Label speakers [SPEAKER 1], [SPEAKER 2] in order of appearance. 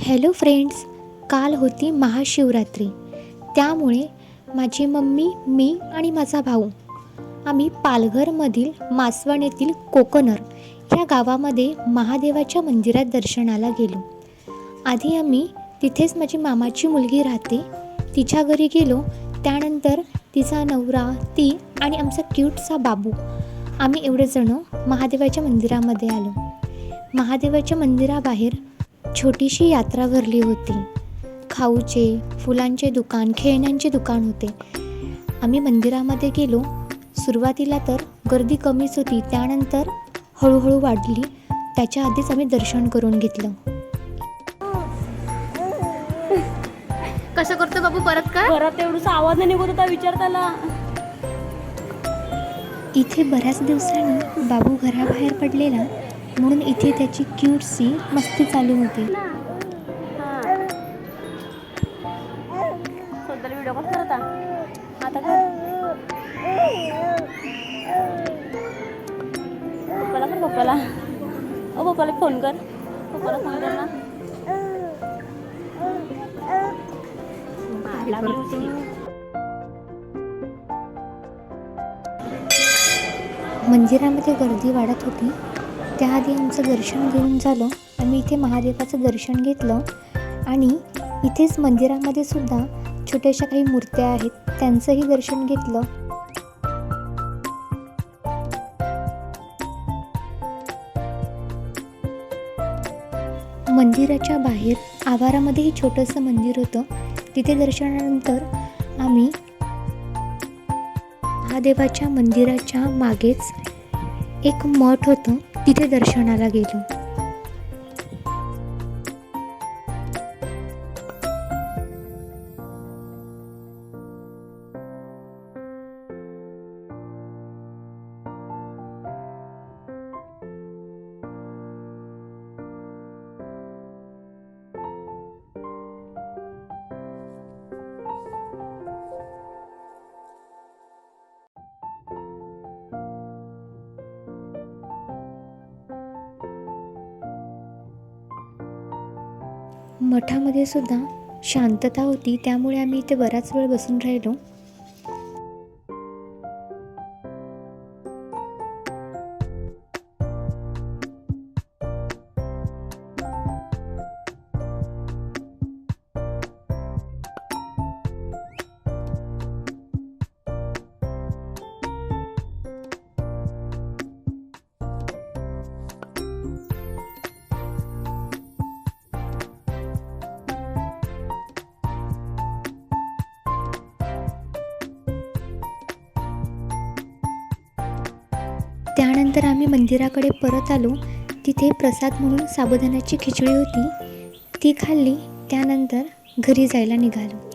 [SPEAKER 1] Hello friends, काल होती महाशिवरात्री. त्यामुळे माझी मम्मी, मी आणि माझा भाऊ आम्ही पालघरमधील मासवण येथील कोकनर ह्या गावामध्ये महादेवाच्या मंदिरात दर्शनाला गेलो. आधी आम्ही तिथेच माझी मामाची मुलगी राहते तिच्या घरी गेलो. त्यानंतर तिचा नवरा, ती आणि आमचा क्यूटसा बाबू आम्ही एवढेजण महादेवाच्या मंदिरामध्ये आलो. महादेवाच्या मंदिराबाहेर छोटीशी यात्रा भरली होती. खाऊचे, फुलांचे दुकान, खेळण्यांचे दुकान होते. आम्ही मंदिरामध्ये गेलो. सुरुवातीला तर गर्दी कमीच होती, त्यानंतर हळूहळू वाढली. त्याच्या आधीच आम्ही दर्शन करून घेतलं.
[SPEAKER 2] कसं करतो बाबू परत का?
[SPEAKER 3] परत एवढंसा आवाज नाही निघत होता, विचार त्याला.
[SPEAKER 1] इथे बऱ्याच दिवसांनी बाबू घराबाहेर पडलेला, म्हणून इथे त्याची क्यूटसी मस्ती चालू होती.
[SPEAKER 3] स्वतःला व्हिडिओ कॉल करता आता कर. पप्पाला कर, पप्पाला. पप्पाला फोन कर, पप्पाला फोन कर ना.
[SPEAKER 1] मंदिरामध्ये गर्दी वाढत होती. त्याआधी आमचं दर्शन घेऊन झालं. आम्ही इथे महादेवाचं दर्शन घेतलं आणि इथेच मंदिरामध्ये सुद्धा छोट्याशा काही मूर्त्या आहेत, त्यांचंही दर्शन घेतलं. मंदिराच्या बाहेर आवारामध्येही छोटंसं मंदिर होतं. तिथे दर्शनानंतर आम्ही महादेवाच्या मंदिराच्या मागेच एक मठ होतं, तिथे दर्शनाला गेलो. मठामध्ये सुद्धा शांतता होती, त्यामुळे आम्ही इथे बराच वेळ बसून राहिलो. त्यानंतर आम्ही मंदिराकडे परत आलो. तिथे प्रसाद म्हणून साबुदाण्याची खिचडी होती, ती खाल्ली. त्यानंतर घरी जायला निघालो.